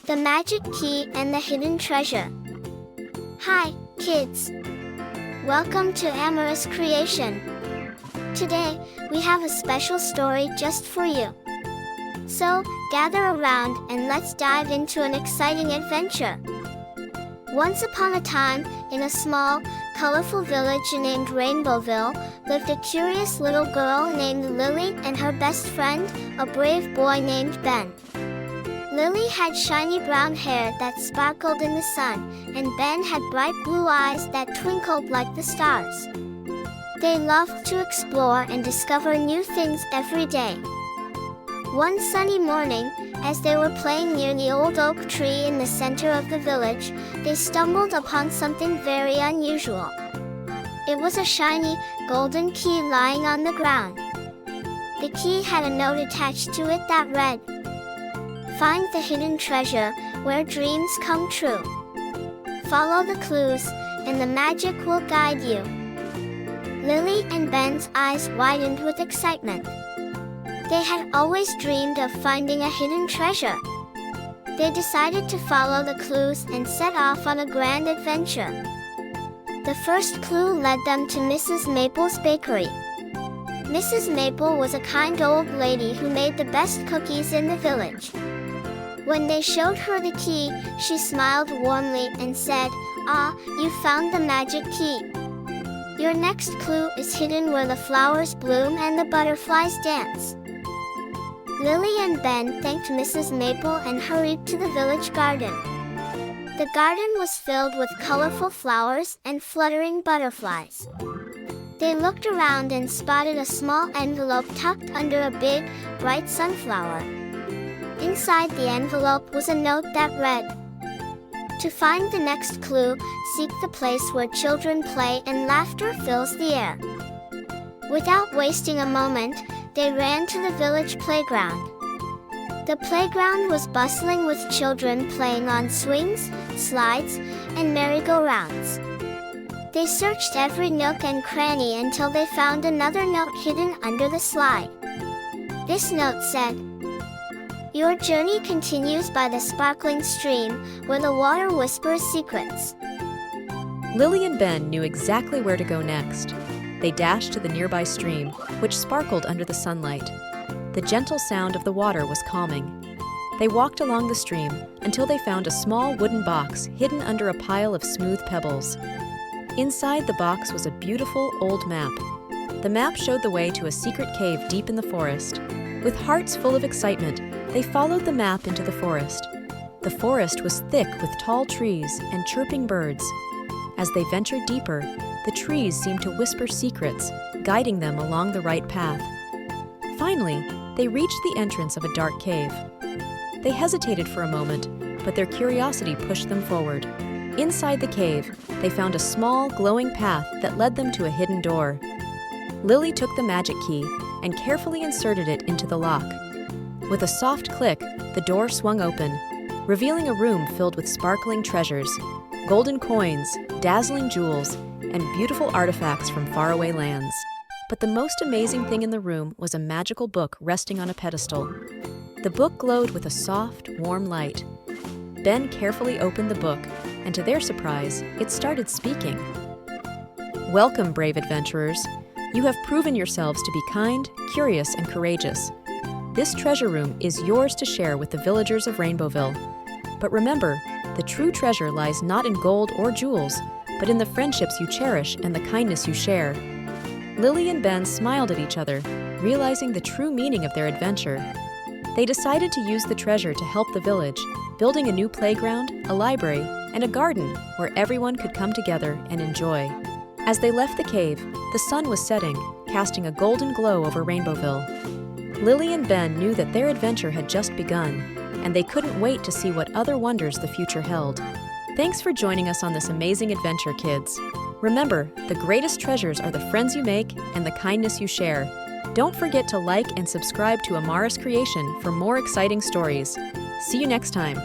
The Magic Key and the Hidden Treasure. Hi, kids. Welcome to Amaris Creation. Today, we have a special story just for you. So, gather around and let's dive into an exciting adventure. Once upon a time, in a small, colorful village named Rainbowville, lived a curious little girl named Lily and her best friend, a brave boy named Ben. Lily had shiny brown hair that sparkled in the sun, and Ben had bright blue eyes that twinkled like the stars. They loved to explore and discover new things every day. One sunny morning, as they were playing near the old oak tree in the center of the village, they stumbled upon something very unusual. It was a shiny, golden key lying on the ground. The key had a note attached to it that read, "Find the hidden treasure, where dreams come true. Follow the clues, and the magic will guide you." Lily and Ben's eyes widened with excitement. They had always dreamed of finding a hidden treasure. They decided to follow the clues and set off on a grand adventure. The first clue led them to Mrs. Maple's bakery. Mrs. Maple was a kind old lady who made the best cookies in the village. When they showed her the key, she smiled warmly and said, "Ah, you found the magic key. Your next clue is hidden where the flowers bloom and the butterflies dance." Lily and Ben thanked Mrs. Maple and hurried to the village garden. The garden was filled with colorful flowers and fluttering butterflies. They looked around and spotted a small envelope tucked under a big, bright sunflower. Inside the envelope was a note that read, "To find the next clue, seek the place where children play and laughter fills the air." Without wasting a moment, they ran to the village playground. The playground was bustling with children playing on swings, slides, and merry-go-rounds. They searched every nook and cranny until they found another note hidden under the slide. This note said, "Your journey continues by the sparkling stream, where the water whispers secrets." Lily and Ben knew exactly where to go next. They dashed to the nearby stream, which sparkled under the sunlight. The gentle sound of the water was calming. They walked along the stream until they found a small wooden box hidden under a pile of smooth pebbles. Inside the box was a beautiful old map. The map showed the way to a secret cave deep in the forest. With hearts full of excitement, they followed the map into the forest. The forest was thick with tall trees and chirping birds. As they ventured deeper, the trees seemed to whisper secrets, guiding them along the right path. Finally, they reached the entrance of a dark cave. They hesitated for a moment, but their curiosity pushed them forward. Inside the cave, they found a small, glowing path that led them to a hidden door. Lily took the magic key and carefully inserted it into the lock. With a soft click, the door swung open, revealing a room filled with sparkling treasures, golden coins, dazzling jewels, and beautiful artifacts from faraway lands. But the most amazing thing in the room was a magical book resting on a pedestal. The book glowed with a soft, warm light. Ben carefully opened the book, and to their surprise, it started speaking. "Welcome, brave adventurers. You have proven yourselves to be kind, curious, and courageous. This treasure room is yours to share with the villagers of Rainbowville. But remember, the true treasure lies not in gold or jewels, but in the friendships you cherish and the kindness you share." Lily and Ben smiled at each other, realizing the true meaning of their adventure. They decided to use the treasure to help the village, building a new playground, a library, and a garden where everyone could come together and enjoy. As they left the cave, the sun was setting, casting a golden glow over Rainbowville. Lily and Ben knew that their adventure had just begun, and they couldn't wait to see what other wonders the future held. Thanks for joining us on this amazing adventure, kids. Remember, the greatest treasures are the friends you make and the kindness you share. Don't forget to like and subscribe to Amaris Creation for more exciting stories. See you next time.